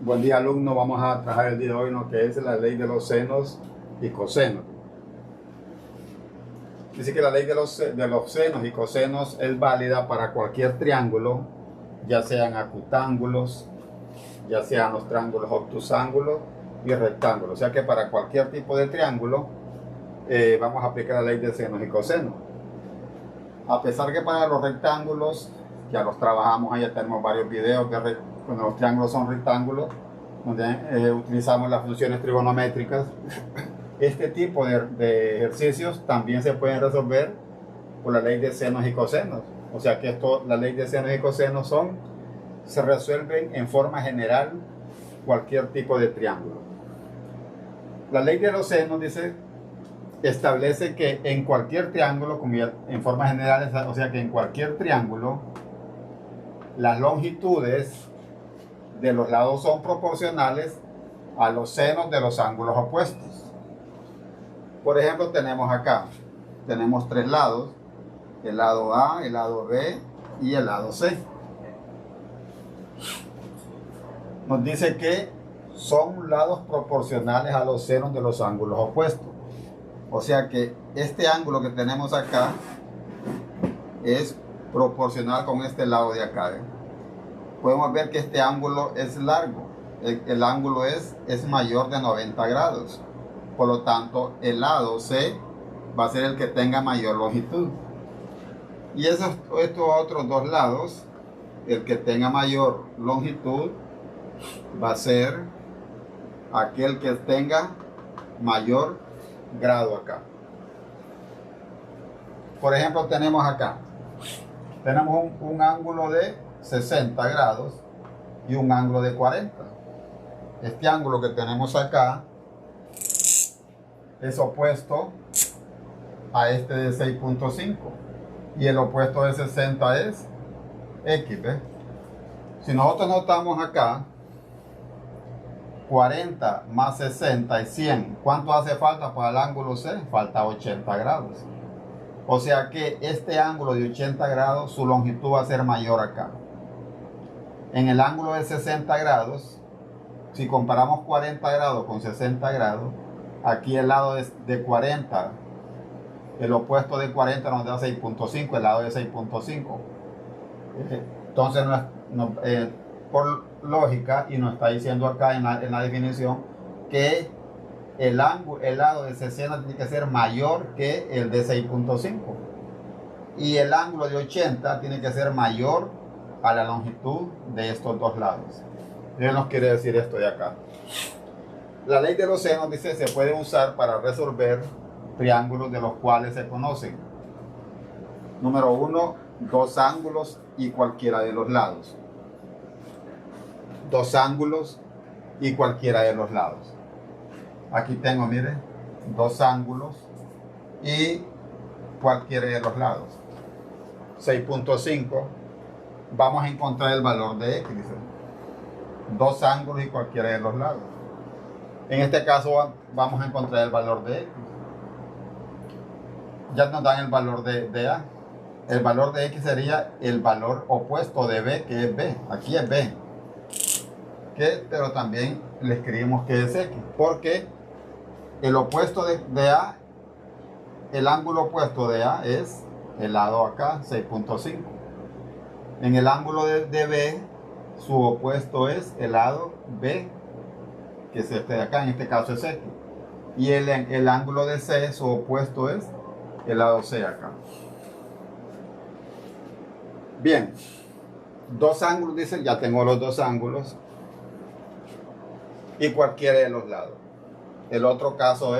Buen día, alumno. Vamos a trabajar el día de hoy en lo que es la ley de los senos y cosenos. Dice que la ley de los senos y cosenos es válida para cualquier triángulo, ya sean acutángulos, ya sean los triángulos obtusángulos y rectángulos. O sea que para cualquier tipo de triángulo vamos a aplicar la ley de senos y cosenos. A pesar que para los rectángulos ya los trabajamos, ya tenemos varios videos de cuando los triángulos son rectángulos, donde utilizamos las funciones trigonométricas. Este tipo de ejercicios también se pueden resolver por la ley de senos y cosenos. O sea que la ley de senos y cosenos se resuelven en forma general cualquier tipo de triángulo. La ley de los senos establece que en cualquier triángulo, como en forma general, o sea que en cualquier triángulo, las longitudes de los lados son proporcionales a los senos de los ángulos opuestos. Por ejemplo, tenemos tres lados: el lado A, el lado B y el lado C. Nos dice que son lados proporcionales a los senos de los ángulos opuestos. O sea que este ángulo que tenemos acá es proporcional con este lado de acá. Podemos ver que este ángulo es largo. El ángulo es mayor de 90 grados. Por lo tanto, el lado C va a ser el que tenga mayor longitud. Y estos otros dos lados, el que tenga mayor longitud va a ser aquel que tenga mayor grado acá. Por ejemplo, tenemos un ángulo de 60 grados y un ángulo de 40. Este ángulo que tenemos acá es opuesto a este de 6.5 y el opuesto de 60 es X. ¿Ves? Si nosotros notamos acá 40 más 60 y 100, ¿cuánto hace falta para el ángulo C? Falta 80 grados. O sea que este ángulo de 80 grados, su longitud va a ser mayor acá. En el ángulo de 60 grados, si comparamos 40 grados con 60 grados, aquí el lado de 40, el opuesto de 40 nos da 6.5, el lado de 6.5. Entonces, por lógica, y nos está diciendo acá en la definición, que el lado de 60 tiene que ser mayor que el de 6.5. Y el ángulo de 80 tiene que ser mayor a la longitud de estos dos lados. ¿Qué nos quiere decir esto de acá? La ley de los senos dice se puede usar para resolver triángulos de los cuales se conocen. Número 1, dos ángulos y cualquiera de los lados. Dos ángulos y cualquiera de los lados. Aquí tengo, mire, dos ángulos y cualquiera de los lados. 6.5. Vamos a encontrar el valor de X, dice. Dos ángulos y cualquiera de los lados. En este caso vamos a encontrar el valor de X. Ya nos dan el valor de A. El valor de X sería el valor opuesto de B, que es B. Aquí es B. Pero también le escribimos que es X. Porque el opuesto de A, el ángulo opuesto de A es el lado acá, 6.5. En el ángulo de B, su opuesto es el lado B, que es este de acá, en este caso es X. Y el ángulo de C, su opuesto es el lado C acá. Bien, dos ángulos, dice, ya tengo los dos ángulos y cualquiera de los lados. El otro caso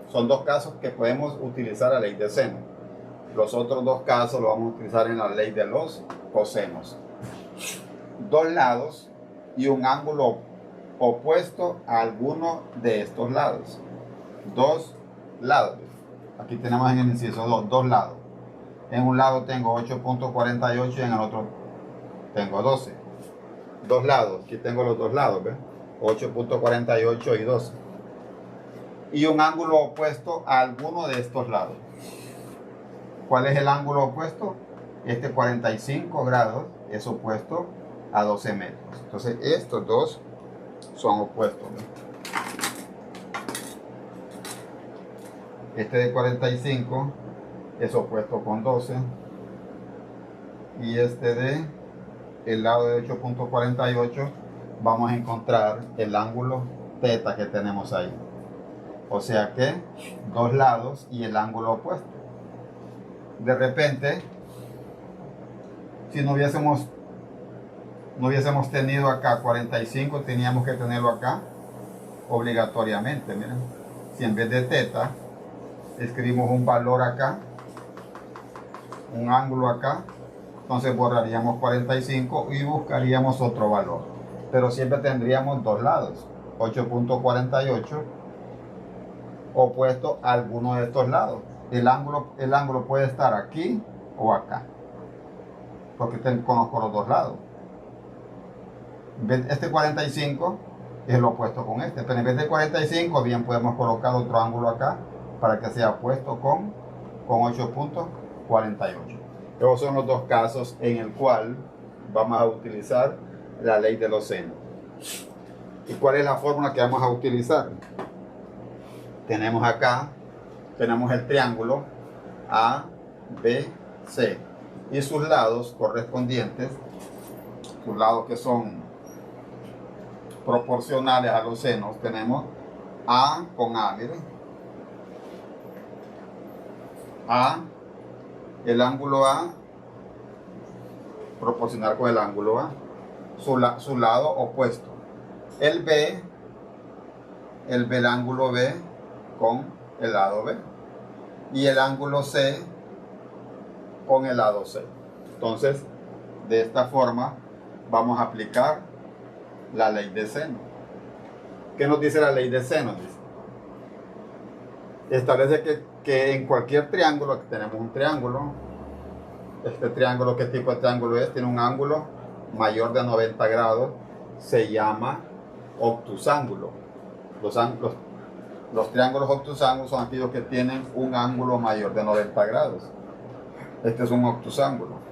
son dos casos que podemos utilizar la ley de seno. Los otros dos casos los vamos a utilizar en la ley de los cosenos. Dos lados y un ángulo opuesto a alguno de estos lados. Dos lados. Aquí tenemos en el inciso 2 lados. En un lado tengo 8.48 y en el otro tengo 12. Dos lados. Aquí tengo los dos lados, ¿ves? 8.48 y 12. Y un ángulo opuesto a alguno de estos lados. ¿Cuál es el ángulo opuesto? Este 45 grados es opuesto a 12 metros. Entonces estos dos son opuestos, ¿no? Este de 45 es opuesto con 12 y este de el lado de 8.48 vamos a encontrar el ángulo teta que tenemos ahí, o sea que dos lados y el ángulo opuesto. De repente, si no hubiésemos tenido acá 45, teníamos que tenerlo acá obligatoriamente. Miren, si en vez de teta escribimos un valor acá, un ángulo acá, entonces borraríamos 45 y buscaríamos otro valor, pero siempre tendríamos dos lados, 8.48 opuesto a alguno de estos lados. El ángulo puede estar aquí o acá, porque conozco los dos lados. Este 45 es lo opuesto con este, pero en vez de 45 bien podemos colocar otro ángulo acá para que sea opuesto con 8.48. Esos son los dos casos en el cual vamos a utilizar la ley de los senos. ¿Y cuál es la fórmula que vamos a utilizar? Tenemos acá, tenemos el triángulo ABC y sus lados correspondientes, sus lados que son proporcionales a los senos. Tenemos A con A, miren. A, el ángulo A, proporcional con el ángulo A, su lado opuesto. El B, el ángulo B con el lado B. Y el ángulo C con el lado C. Entonces, de esta forma, vamos a aplicar la ley de seno. ¿Qué nos dice la ley de seno? Dice, establece que en cualquier triángulo, aquí tenemos un triángulo, este triángulo, ¿qué tipo de triángulo es? Tiene un ángulo mayor de 90 grados, se llama obtusángulo. Los triángulos obtusángulos son aquellos que tienen un ángulo mayor de 90 grados. Este es un obtusángulo.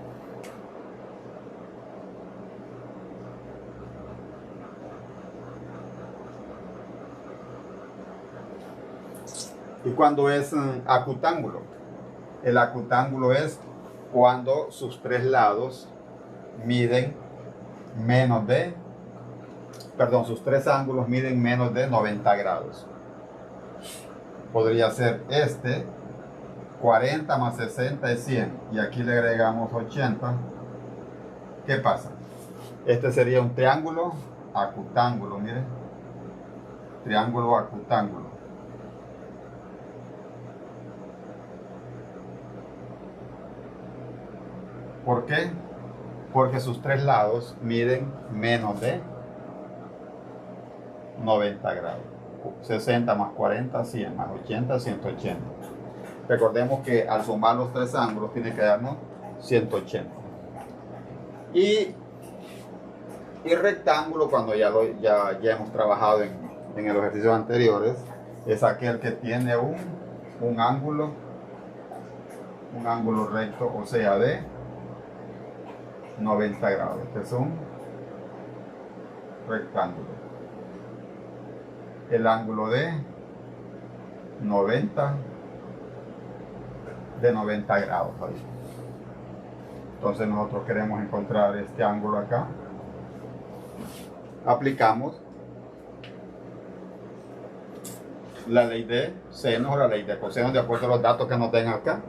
¿Y cuándo es acutángulo? El acutángulo es cuando sus tres lados miden sus tres ángulos miden menos de 90 grados. Podría ser este, 40 más 60 es 100, y aquí le agregamos 80. ¿Qué pasa? Este sería un triángulo acutángulo, miren. Triángulo acutángulo. ¿Por qué? Porque sus tres lados miden menos de 90 grados. 60 más 40, 100, más 80, 180. Recordemos que al sumar los tres ángulos tiene que darnos 180. Y rectángulo, cuando ya hemos trabajado en los ejercicios anteriores, es aquel que tiene un ángulo recto, o sea, de 90 grados. Este es un rectángulo. El ángulo de 90 grados ahí. Entonces nosotros queremos encontrar este ángulo acá. Aplicamos la ley de senos o la ley de cosenos de acuerdo a los datos que nos den acá.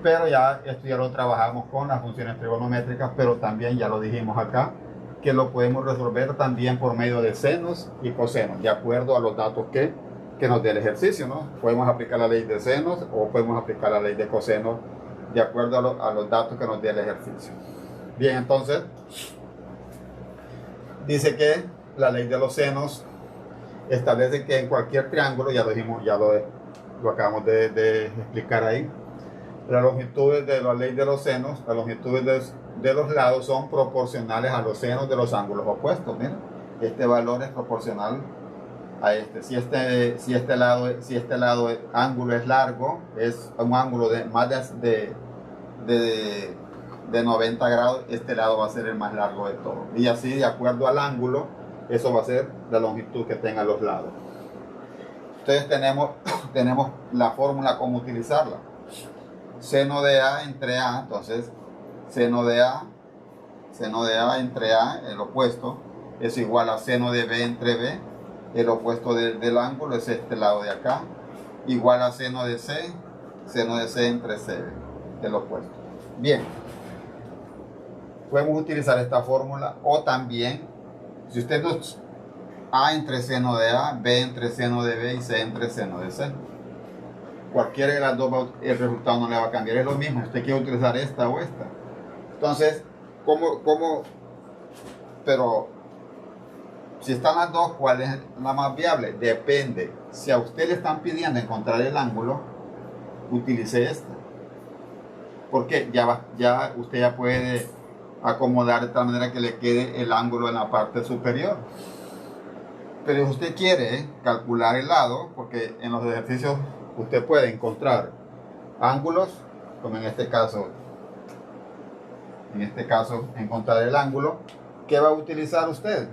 Pero esto ya lo trabajamos con las funciones trigonométricas, pero también ya lo dijimos acá, que lo podemos resolver también por medio de senos y cosenos, de acuerdo a los datos que nos dé el ejercicio, ¿no? Podemos aplicar la ley de senos o podemos aplicar la ley de cosenos, de acuerdo a los datos que nos dé el ejercicio. Bien, entonces, dice que la ley de los senos establece que en cualquier triángulo, ya lo dijimos, lo acabamos de explicar ahí, las longitudes de la ley de los senos, las longitudes de los lados son proporcionales a los senos de los ángulos opuestos. Miren, este valor es proporcional a este. Si este lado ángulo es largo, es un ángulo de más de de 90 grados, este lado va a ser el más largo de todo. Y así, de acuerdo al ángulo, eso va a ser la longitud que tengan los lados. Entonces tenemos la fórmula cómo utilizarla. Seno de A entre A, entonces seno de A entre A, el opuesto, es igual a seno de B entre B, el opuesto del ángulo es este lado de acá, igual a seno de C entre C, el opuesto. Bien, podemos utilizar esta fórmula, o también, si usted nos A entre seno de A, B entre seno de B y C entre seno de C. Cualquiera de las dos, el resultado no le va a cambiar, es lo mismo, usted quiere utilizar esta o esta. Entonces, pero si están las dos, ¿cuál es la más viable? Depende. Si a usted le están pidiendo encontrar el ángulo, utilice esta. Porque ya usted ya puede acomodar de tal manera que le quede el ángulo en la parte superior. Pero si usted quiere calcular el lado, porque en los ejercicios usted puede encontrar ángulos, como en este caso encontrar el ángulo, ¿qué va a utilizar usted?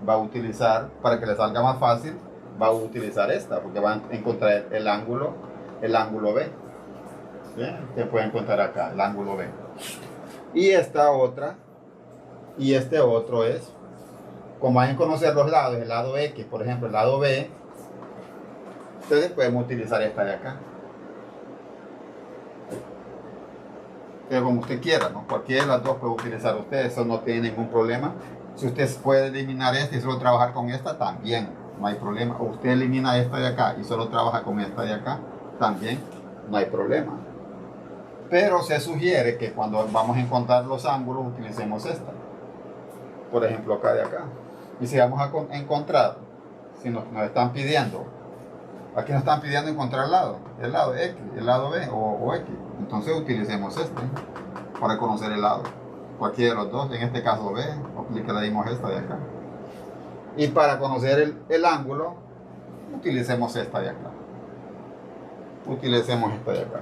Va a utilizar, para que le salga más fácil, va a utilizar esta, porque va a encontrar el ángulo B. ¿Bien? Usted puede encontrar acá el ángulo B. Y esta otra, y este otro es, como hay que conocer los lados, el lado X, por ejemplo, el lado B, entonces podemos utilizar esta de acá. Pero como usted quiera, ¿no? Cualquiera de las dos puede utilizar usted, eso no tiene ningún problema. Si usted puede eliminar esta y solo trabajar con esta, también no hay problema. O usted elimina esta de acá y solo trabaja con esta de acá, también no hay problema. Pero se sugiere que cuando vamos a encontrar los ángulos, utilicemos esta. Por ejemplo, acá de acá. Y si vamos a encontrar, si nos están pidiendo, aquí nos están pidiendo encontrar el lado X, el lado B o X. Entonces utilicemos este para conocer el lado. Cualquiera de los dos, en este caso B, le dimos esta de acá. Y para conocer el ángulo, utilicemos esta de acá. Utilicemos esta de acá.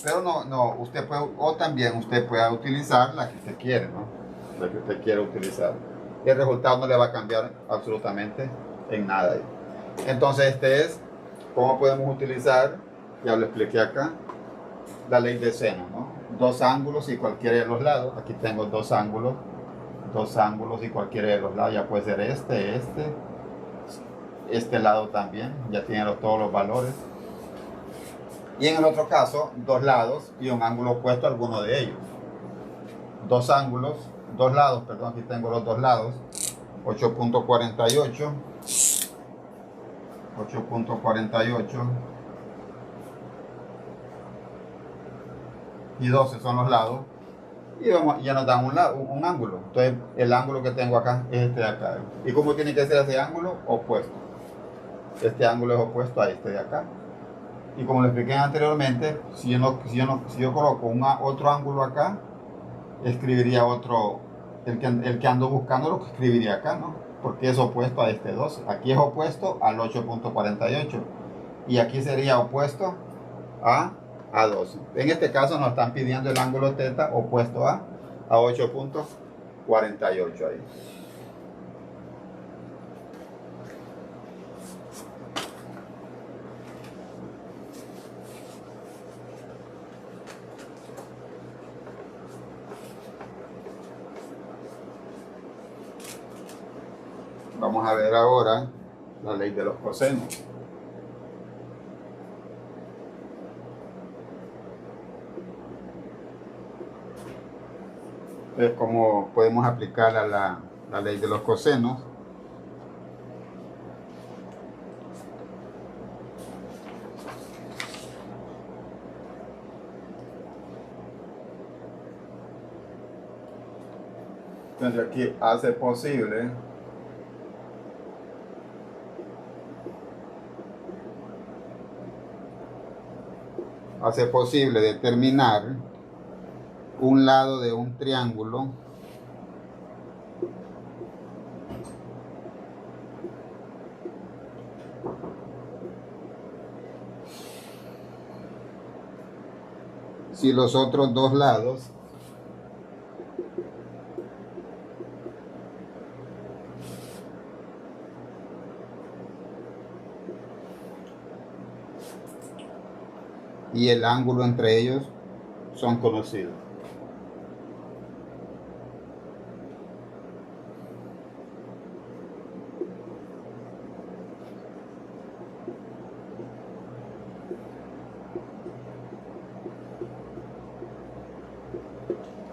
Pero no, usted puede, o también usted puede utilizar la que usted quiere, ¿no? La que usted quiere utilizar. El resultado no le va a cambiar absolutamente en nada. Entonces este es cómo podemos utilizar, ya lo expliqué acá, la ley de seno, ¿no? Dos ángulos y cualquiera de los lados. Aquí tengo dos ángulos y cualquiera de los lados, ya puede ser este lado también, ya tiene todos los valores. Y en el otro caso, dos lados y un ángulo opuesto a alguno de ellos. Dos lados, perdón, aquí tengo los dos lados, 8.48 y 12 son los lados, y ya nos dan un ángulo. Entonces el ángulo que tengo acá es este de acá. ¿Y cómo tiene que ser ese ángulo? Opuesto. Este ángulo es opuesto a este de acá. Y como lo expliqué anteriormente, si yo coloco otro ángulo acá, escribiría otro, el que ando buscando lo que escribiría acá, ¿no? Porque es opuesto a este 12. Aquí es opuesto al 8.48 y aquí sería opuesto a 12. En este caso nos están pidiendo el ángulo θ opuesto a 8.48 ahí. Vamos a ver ahora la ley de los cosenos. Es como podemos aplicar a la ley de los cosenos. Entonces aquí hace posible determinar un lado de un triángulo si los otros dos lados y el ángulo entre ellos son conocidos.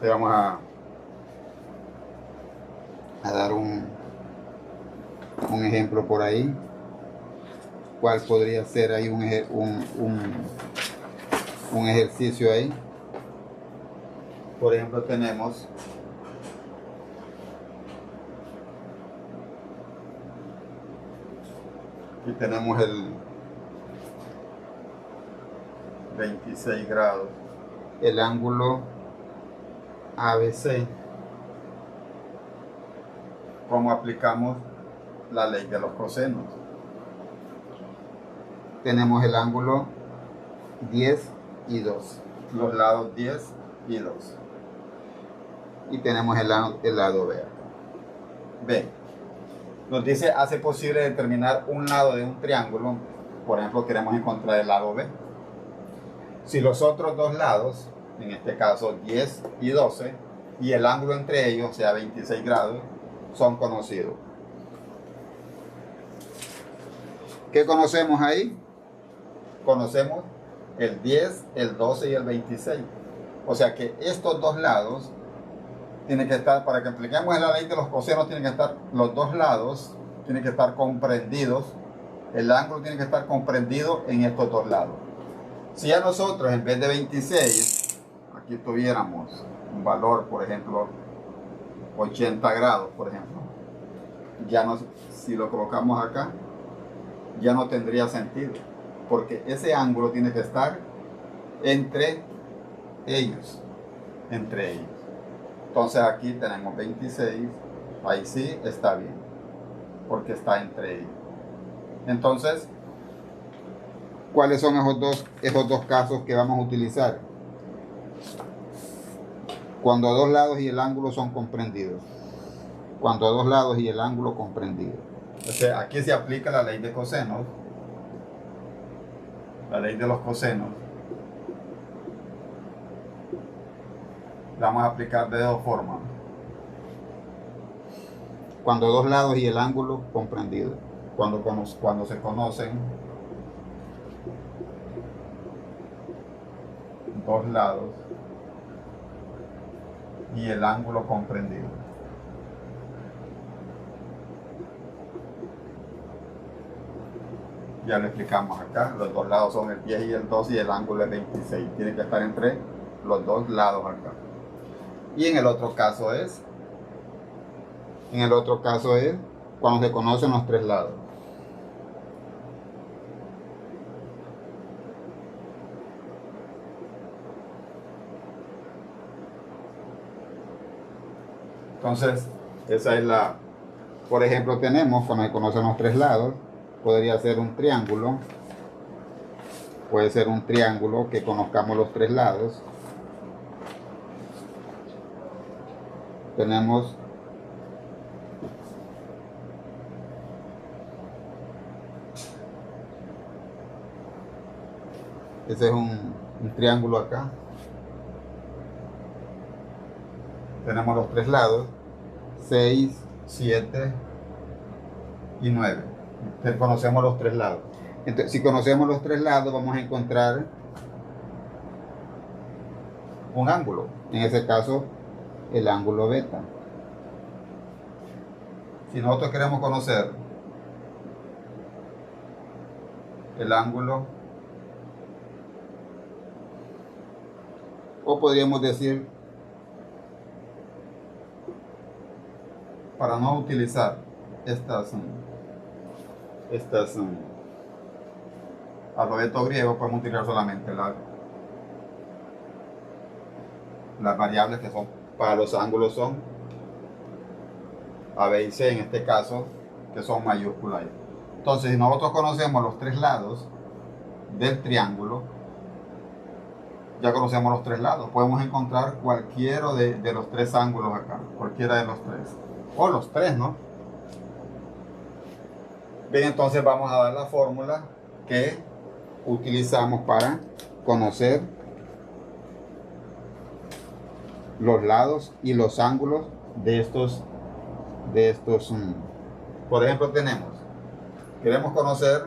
Le vamos a dar un ejemplo por ahí. ¿Cuál podría ser ahí un ejercicio ahí? Por ejemplo, tenemos aquí tenemos el 26 grados, el ángulo ABC. ¿Cómo aplicamos la ley de los cosenos? Tenemos el ángulo 10 y 2, los lados 10 y 2, y tenemos el lado B. B nos dice, hace posible determinar un lado de un triángulo. Por ejemplo, queremos encontrar el lado B. Si los otros dos lados, en este caso 10 y 12, y el ángulo entre ellos, o sea 26 grados, son conocidos. ¿Qué conocemos ahí? Conocemos el 10, el 12 y el 26. O sea que estos dos lados tienen que estar, para que apliquemos la ley de los cosenos, tienen que estar, los dos lados tienen que estar comprendidos, el ángulo tiene que estar comprendido en estos dos lados. Si a nosotros, en vez de 26, aquí tuviéramos un valor, por ejemplo, 80 grados, por ejemplo, ya no, si lo colocamos acá, ya no tendría sentido, porque ese ángulo tiene que estar entre ellos. Entonces aquí tenemos 26, ahí sí está bien, porque está entre ellos. Entonces, ¿cuáles son esos dos casos que vamos a utilizar? Cuando a dos lados y el ángulo son comprendidos. Cuando a dos lados y el ángulo comprendido. O sea, aquí se aplica la ley de cosenos. La ley de los cosenos. La vamos a aplicar de dos formas. Cuando a dos lados y el ángulo comprendido. Cuando se conocen dos lados y el ángulo comprendido. Ya lo explicamos acá, los dos lados son el 10 y el 12 y el ángulo es 26. Tiene que estar entre los dos lados acá. Y en el otro caso es cuando se conocen los tres lados. Entonces, esa es la, por ejemplo, tenemos, cuando se conocen los tres lados, podría ser un triángulo, puede ser un triángulo que conozcamos los tres lados. Tenemos ese es un triángulo acá. Tenemos los tres lados, 6, 7 y 9. Entonces, conocemos los tres lados. Entonces, si conocemos los tres lados, vamos a encontrar un ángulo. En ese caso, el ángulo beta. Si nosotros queremos conocer el ángulo, o podríamos decir, para no utilizar estas alfabeto griego, podemos utilizar solamente las variables que son para los ángulos son A, B y C en este caso, que son mayúsculas. Entonces, si nosotros conocemos los tres lados del triángulo, ya conocemos los tres lados, podemos encontrar cualquiera de los tres ángulos acá, cualquiera de los tres, o los tres, ¿no? Bien, entonces vamos a dar la fórmula que utilizamos para conocer los lados y los ángulos de estos, por ejemplo, queremos conocer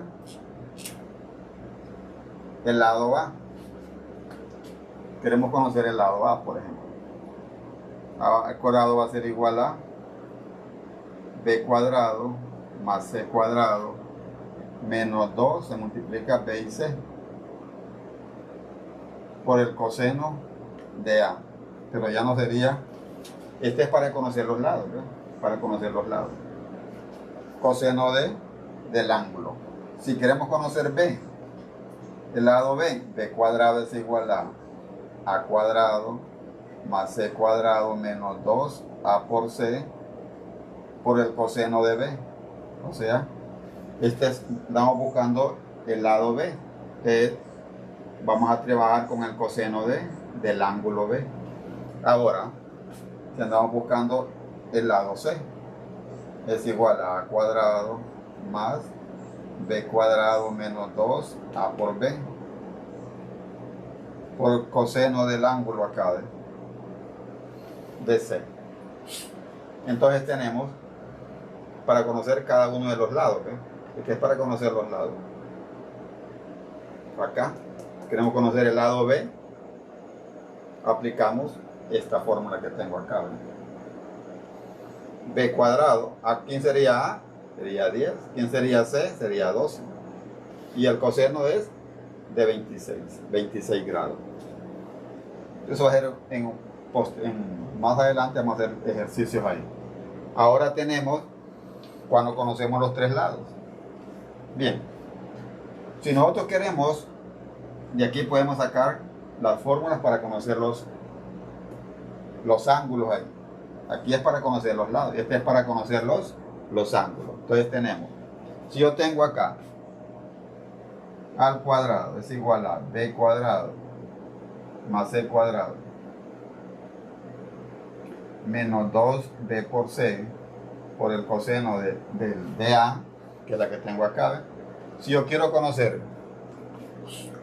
el lado A. Queremos conocer el lado A, por ejemplo. A cuadrado va a ser igual a B cuadrado más C cuadrado menos 2 se multiplica B y C por el coseno de A. Pero ya no sería, este es para conocer los lados, ¿verdad? Para conocer los lados. Coseno del ángulo. Si queremos conocer B, el lado B, B cuadrado es igual a cuadrado más C cuadrado menos 2A por C por el coseno de B. O sea, estamos buscando el lado B. Vamos a trabajar con el coseno del ángulo B. Ahora, si andamos buscando el lado C, es igual a cuadrado más B cuadrado menos 2A por B por el coseno del ángulo acá de C. Entonces tenemos para conocer cada uno de los lados, ¿eh? Que es para conocer los lados. Acá queremos conocer el lado B, aplicamos esta fórmula que tengo acá, ¿verdad? B cuadrado, ¿a quién sería A? Sería 10. ¿Quién sería C? Sería 12. Y el coseno es de 26 grados. Eso va a ser más adelante, vamos a hacer ejercicios ahí. Ahora tenemos cuando conocemos los tres lados. Bien, si nosotros queremos, de aquí podemos sacar las fórmulas para conocer los ángulos ahí. Aquí es para conocer los lados, este es para conocer los ángulos. Entonces tenemos, si yo tengo acá al cuadrado es igual a B cuadrado más C cuadrado menos 2B por C por el coseno de A, que es la que tengo acá, ¿ves? Si yo quiero conocer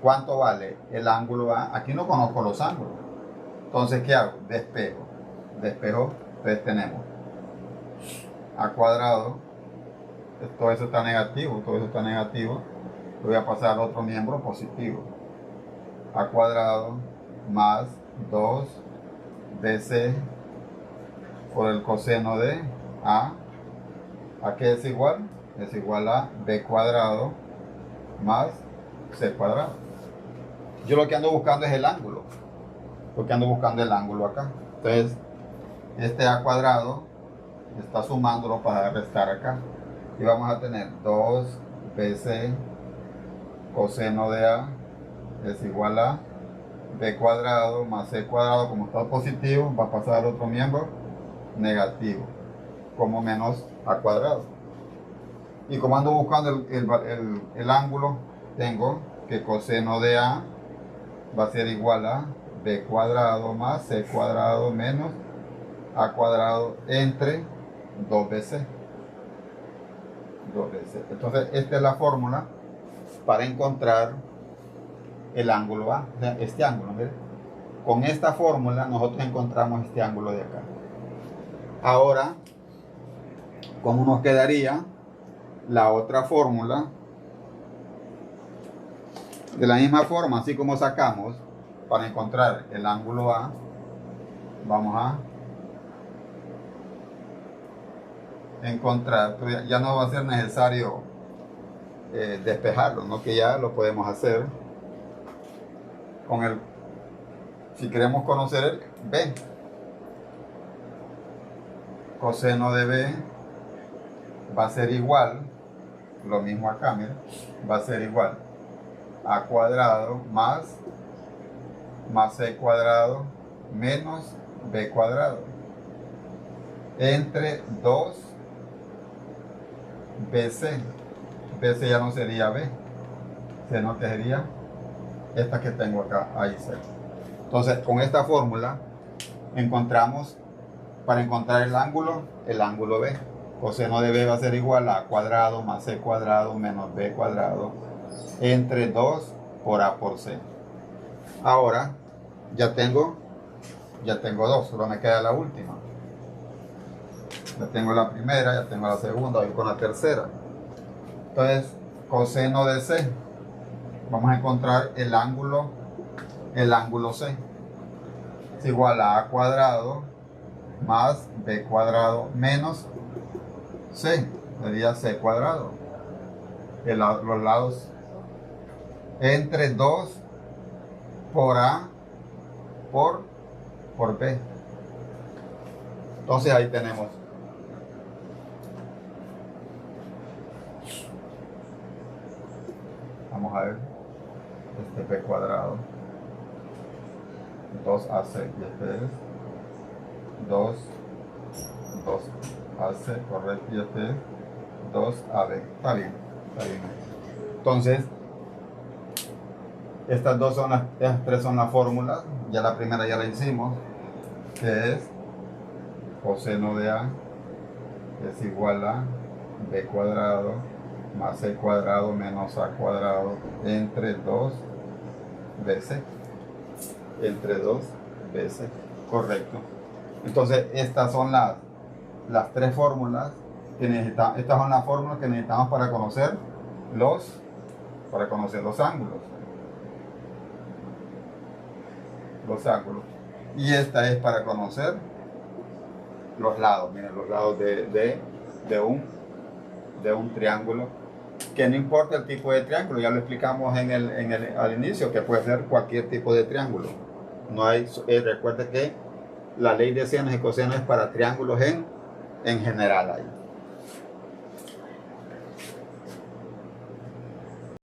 cuánto vale el ángulo A, aquí no conozco los ángulos. Entonces, ¿qué hago? Despejo. Entonces tenemos A cuadrado, todo eso está negativo, lo voy a pasar al otro miembro positivo. A cuadrado más 2BC por el coseno de A. ¿A qué es igual? Es igual a B cuadrado más C cuadrado. Yo lo que ando buscando es el ángulo. Acá. Entonces, este A cuadrado está sumándolo para restar acá. Y vamos a tener 2BC coseno de A es igual a B cuadrado más C cuadrado, como está positivo, va a pasar al otro miembro negativo, como menos A cuadrado. Y como ando buscando el ángulo, tengo que coseno de A va a ser igual a B cuadrado más C cuadrado menos A cuadrado entre 2BC. Entonces, esta es la fórmula para encontrar el ángulo A, o sea, este ángulo. ¿Ves? Con esta fórmula nosotros encontramos este ángulo de acá. Ahora, ¿cómo nos quedaría la otra fórmula? De la misma forma, así como sacamos para encontrar el ángulo A, vamos a encontrar, pero ya no va a ser necesario despejarlo, ¿no? Que ya lo podemos hacer con si queremos conocer el B, coseno de B va a ser igual, lo mismo acá, mira, va a ser igual A cuadrado más C cuadrado menos B cuadrado entre 2BC. BC ya no sería B, sino que sería esta que tengo acá, ahí cerca. Entonces, con esta fórmula encontramos, para encontrar el ángulo B. Coseno de B va a ser igual a cuadrado más C cuadrado menos B cuadrado entre 2 por A por C. Ahora ya tengo dos, solo me queda la última. Ya tengo la primera, ya tengo la segunda, voy con la tercera. Entonces, coseno de C. Vamos a encontrar el ángulo C. Es igual a cuadrado más B cuadrado menos C. Sería C cuadrado. Los lados entre 2 por A por B. Entonces ahí tenemos. Vamos a ver. Este B cuadrado. 2AC. Y este es 2AC, correcto. Y este es 2AB. Está bien. Entonces, estas tres son las fórmulas. Ya la primera ya la hicimos, que es coseno de A es igual a B cuadrado más C cuadrado menos A cuadrado entre 2BC. Entre 2BC. Correcto. Entonces, estas son las tres fórmulas que necesitamos. Estas son las fórmulas que necesitamos para conocer los ángulos. Y esta es para conocer los lados. Miren, los lados de un triángulo, que no importa el tipo de triángulo, ya lo explicamos al inicio, que puede ser cualquier tipo de triángulo. No hay, recuerde que la ley de senos y cosenos es para triángulos en general ahí.